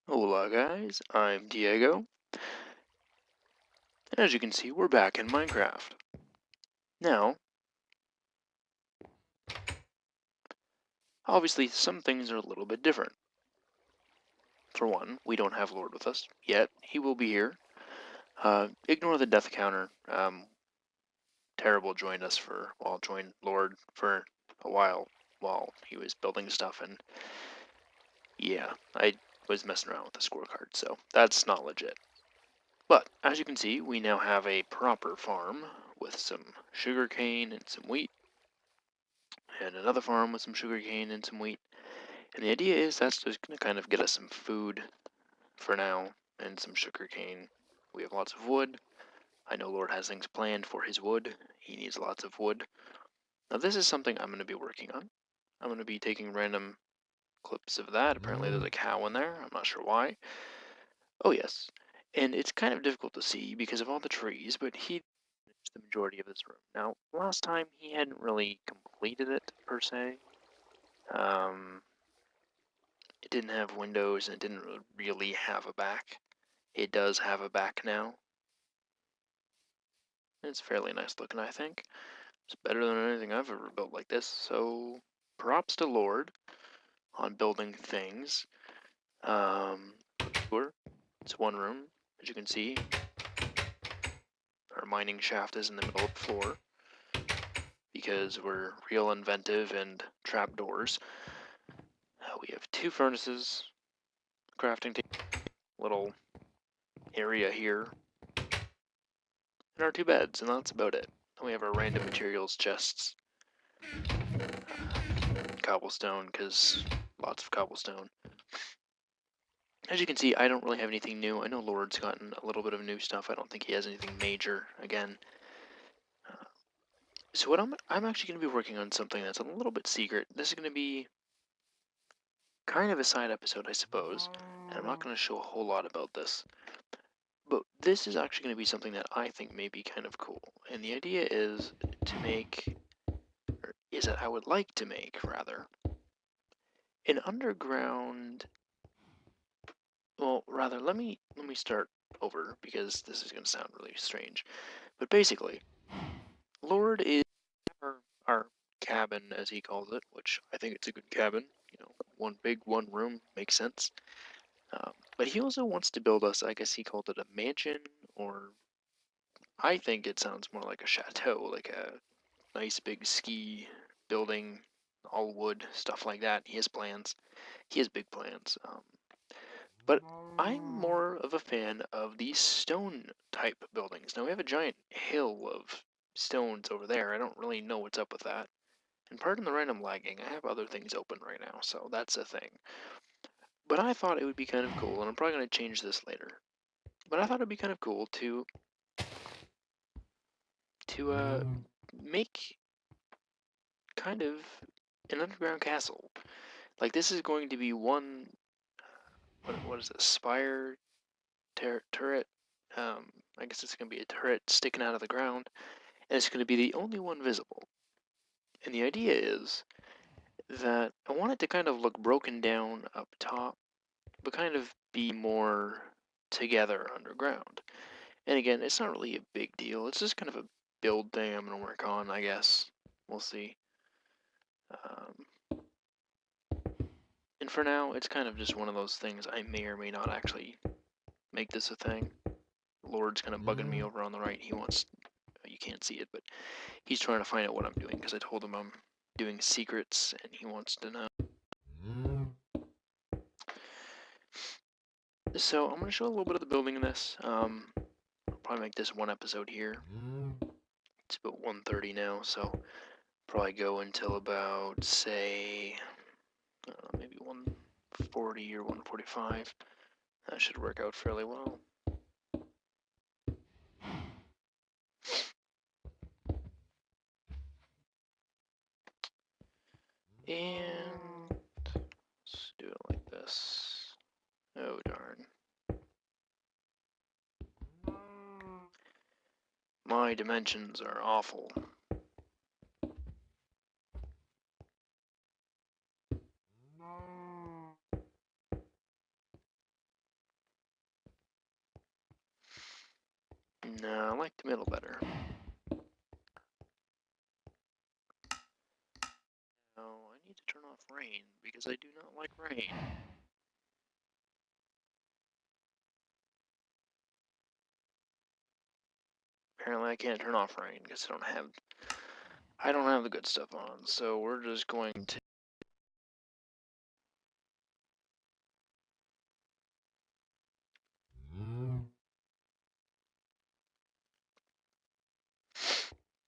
Hola guys, I'm Diego, and as you can see, we're back in Minecraft. Now, obviously some things are a little bit different. For one, we don't have Lord with us yet. He will be here. Ignore the death counter. Terrible joined us joined Lord for a while he was building stuff, and yeah, I was messing around with the scorecard, so that's not legit. But, as you can see, we now have a proper farm with some sugarcane and some wheat, and another farm with some sugarcane and some wheat. And the idea is that's just going to kind of get us some food for now and some sugarcane. We have lots of wood. I know Lord has things planned for his wood. He needs lots of wood. Now this is something I'm going to be working on. I'm going to be taking random clips of that. Apparently there's a cow in there. I'm not sure why. Oh yes. And it's kind of difficult to see because of all the trees, but he finished the majority of this room. Now, last time he hadn't really completed it, per se. It didn't have windows and it didn't really have a back. It does have a back now. It's fairly nice looking, I think. It's better than anything I've ever built like this, so props to Lord on building things. Sure, it's one room, as you can see. Our mining shaft is in the middle of the floor because we're real inventive and trapdoors. We have two furnaces, crafting table, little area here, and our two beds, and that's about it. Then we have our random materials chests. Cobblestone, because lots of cobblestone. As you can see, I don't really have anything new. I know Lord's gotten a little bit of new stuff. I don't think he has anything major again. So what I'm actually going to be working on something that's a little bit secret. This is going to be kind of a side episode, I suppose, and I'm not going to show a whole lot about this. But this is actually going to be something that I think may be kind of cool. And the idea is to make, or is that I would like to make, rather, an underground. Well, rather, let me start over because this is going to sound really strange. But basically, Lord is our cabin, as he calls it, which I think it's a good cabin. You know, one big, one room makes sense. But he also wants to build us, I guess he called it a mansion, or I think it sounds more like a chateau, like a nice big ski building, all wood, stuff like that. He has plans. He has big plans. But I'm more of a fan of these stone type buildings. Now we have a giant hill of stones over there. I don't really know what's up with that. And pardon the random lagging, I have other things open right now, so that's a thing. But I thought it would be kind of cool, and I'm probably going to change this later. But I thought it'd be kind of cool to make kind of an underground castle. Like this is going to be one. What is this? Spire turret. I guess it's going to be a turret sticking out of the ground, and it's going to be the only one visible. And the idea is that I want it to kind of look broken down up top, but kind of be more together underground. And again, it's not really a big deal. It's just kind of a build thing I'm going to work on, I guess. We'll see. Um, and for now, it's kind of just one of those things I may or may not actually make this a thing. Lord's kind of bugging me over on the right. He wants, you can't see it, but he's trying to find out what I'm doing because I told him I'm doing secrets and he wants to know. So I'm going to show a little bit of the building in this. I'll probably make this one episode here. It's about 1:30 now, so probably go until about, say, maybe 1:40 or 1:45. That should work out fairly well. And let's do it like this. Oh, darn. My dimensions are awful. No, I like the middle better. No, I need to turn off rain because I do not like rain. Apparently I can't turn off rain because I don't have the good stuff on, so we're just going to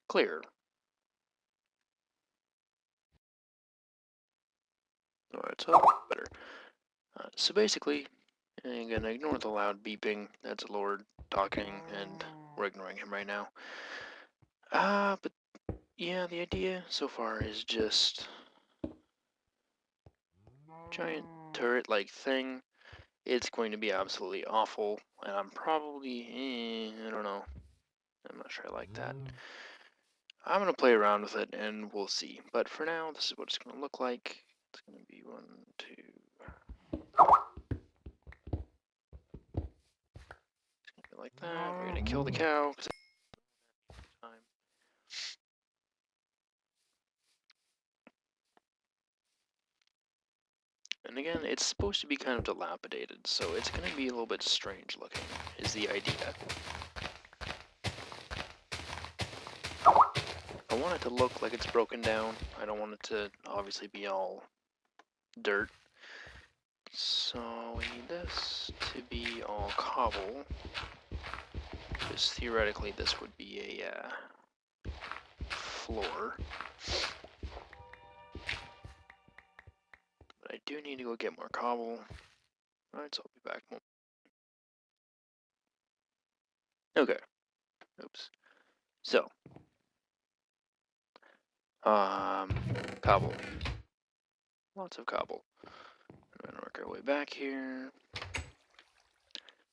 clear. Alright, so that's better. So basically, again, ignore the loud beeping. That's Lord talking, and we're ignoring him right now. But yeah, the idea so far is just giant turret-like thing. It's going to be absolutely awful, and I'm probably, I don't know. I'm not sure I like that. I'm going to play around with it, and we'll see. But for now, this is what it's going to look like. It's going to be 1, 2... It's going to be like that. We're going to kill the cow, because time. And again, it's supposed to be kind of dilapidated, so it's going to be a little bit strange looking, is the idea. I want it to look like it's broken down. I don't want it to obviously be all dirt. So we need this to be all cobble. Because theoretically this would be a floor. But I do need to go get more cobble. Alright, so I'll be back. Okay. Oops. So. Cobble. Lots of cobble. I'm gonna work our way back here.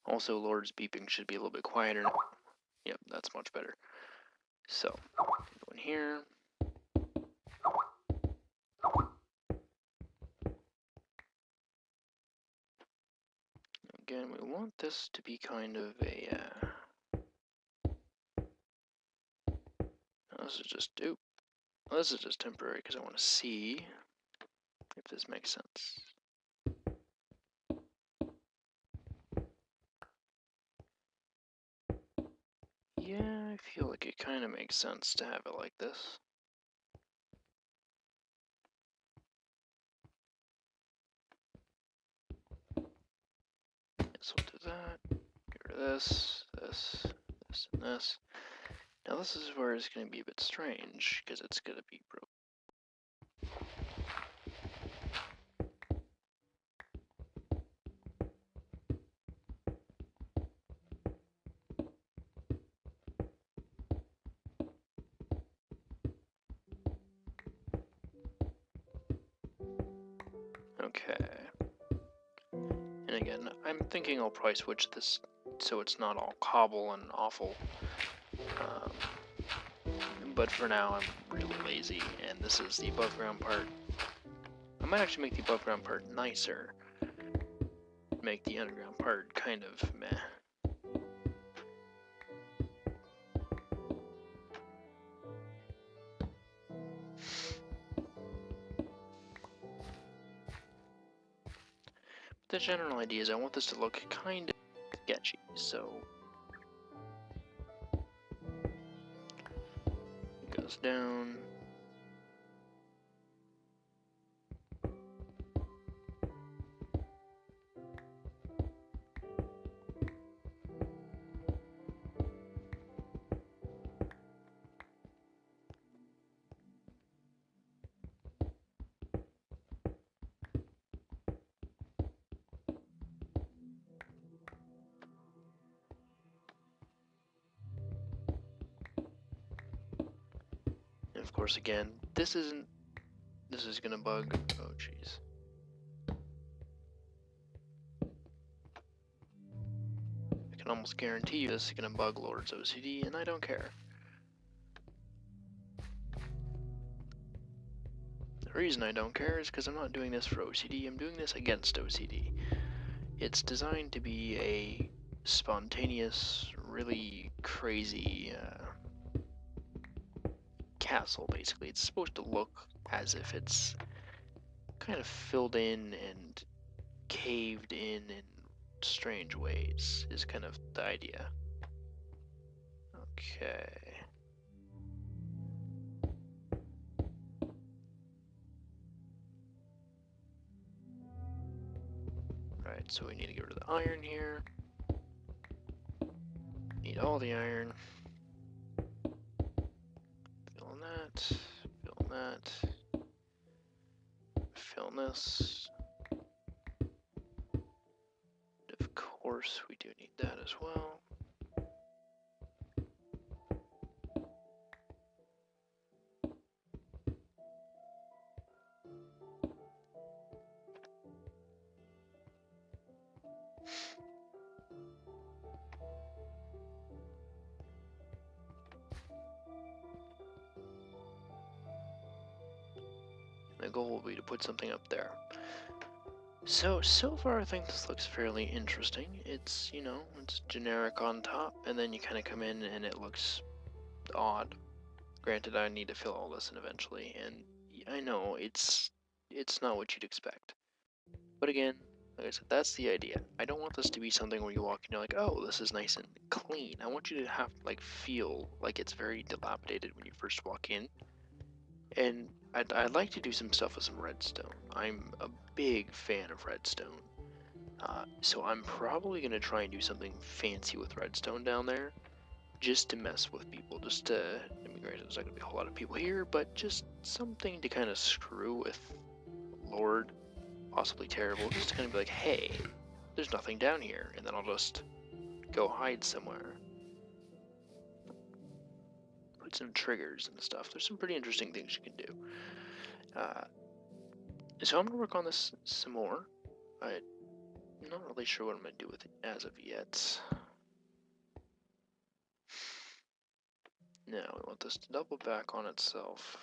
Also, Lord's beeping should be a little bit quieter. Yep, that's much better. So, go in here. Again, we want this to be kind of a, this is just temporary because I want to see if this makes sense. Yeah, I feel like it kind of makes sense to have it like this. So we'll do that. Get rid of this, this, this, and this. Now this is where it's going to be a bit strange because it's going to be broken. Okay. And again, I'm thinking I'll probably switch this so it's not all cobble and awful. But for now, I'm really lazy, and this is the above ground part. I might actually make the above ground part nicer. Make the underground part kind of meh. The general idea is I want this to look kind of sketchy, so it goes down. And of course, again, this is gonna bug. Oh, jeez. I can almost guarantee you this is gonna bug Lord's OCD, and I don't care. The reason I don't care is because I'm not doing this for OCD, I'm doing this against OCD. It's designed to be a spontaneous, really crazy castle, basically. It's supposed to look as if it's kind of filled in and caved in strange ways, is kind of the idea. Okay. Right, so we need to get rid of the iron here. Need all the iron. Fill that. Fill that. Fill this. Of course, we do need that as well. The goal will be to put something up there. So far I think this looks fairly interesting. It's, you know, it's generic on top, and then you kind of come in and it looks odd. Granted, I need to fill all this in eventually, and I know it's not what you'd expect. But again, like I said, that's the idea. I don't want this to be something where you walk in and you're like, oh, this is nice and clean. I want you to have, like, feel like it's very dilapidated when you first walk in. And I'd like to do some stuff with some redstone. I'm a big fan of redstone. So I'm probably going to try and do something fancy with redstone down there, just to mess with people, just to, I mean, granted, there's not going to be a whole lot of people here, but just something to kind of screw with Lord, possibly terrible, just to kind of be like, hey, there's nothing down here, and then I'll just go hide somewhere. Put some triggers and stuff. There's some pretty interesting things you can do. So I'm going to work on this some more. I'm not really sure what I'm going to do with it as of yet. Now we want this to double back on itself.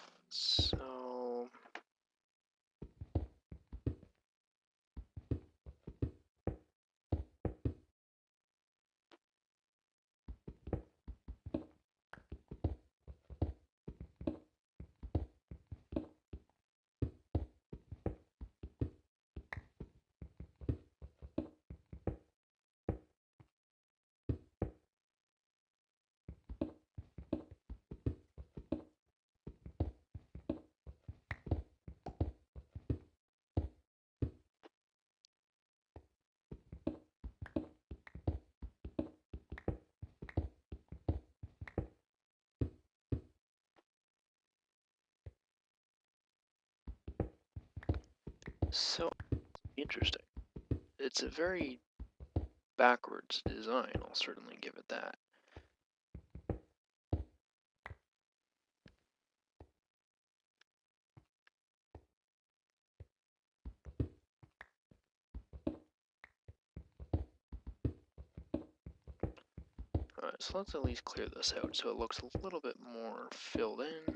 So interesting. It's a very backwards design, I'll certainly give it that. Alright, so let's at least clear this out so it looks a little bit more filled in.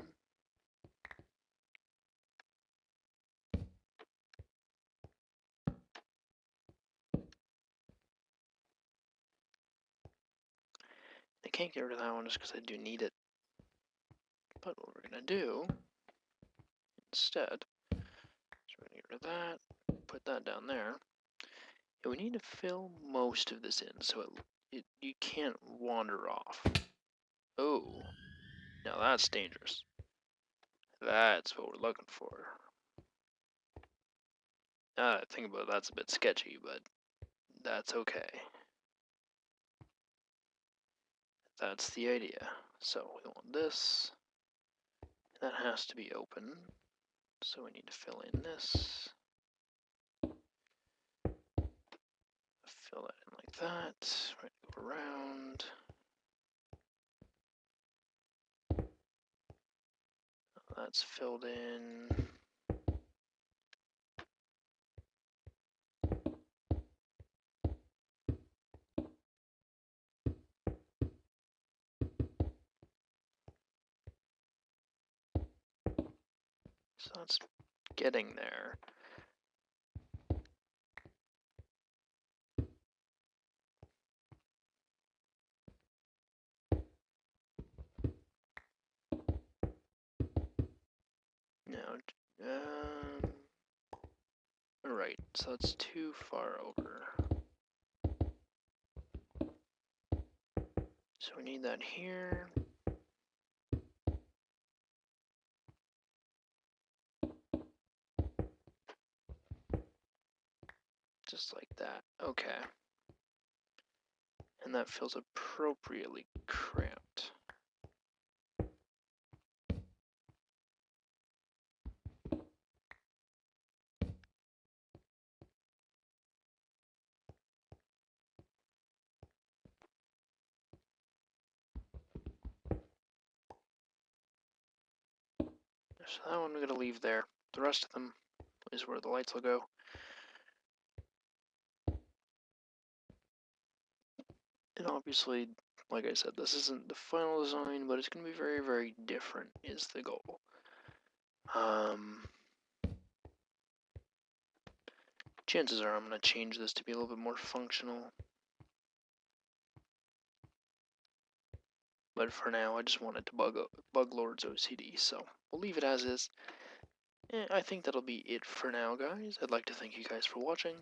I can't get rid of that one just because I do need it. But what we're going to do instead is we're going to get rid of that, put that down there. And we need to fill most of this in so you can't wander off. Oh, now that's dangerous. That's what we're looking for. Now that I think about it, that's a bit sketchy, but that's okay. That's the idea. So we want this. That has to be open. So we need to fill in this. Fill that in like that. Right, go around. That's filled in. So that's getting there. so that's too far over. So we need that here. Just like that. Okay. And that feels appropriately cramped. So that one we're gonna leave there. The rest of them is where the lights will go. And obviously, like I said, this isn't the final design, but it's gonna be very, very different is the goal. Chances are I'm gonna change this to be a little bit more functional. But for now, I just wanted to bug Lord's OCD, so we'll leave it as is. I think that'll be it for now, guys. I'd like to thank you guys for watching.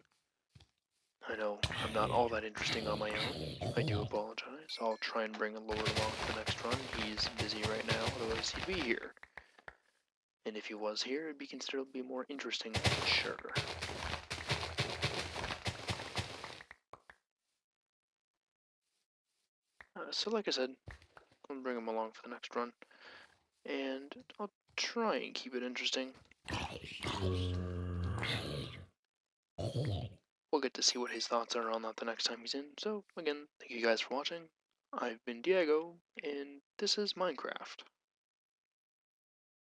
I know I'm not all that interesting on my own. I do apologize. I'll try and bring Lord along for the next run. He's busy right now, otherwise he'd be here. And if he was here, it'd be considerably more interesting, sure. So like I said, I'll bring him along for the next run. And I'll try and keep it interesting. We'll get to see what his thoughts are on that the next time he's in. So, again, thank you guys for watching. I've been Diego, and this is Minecraft.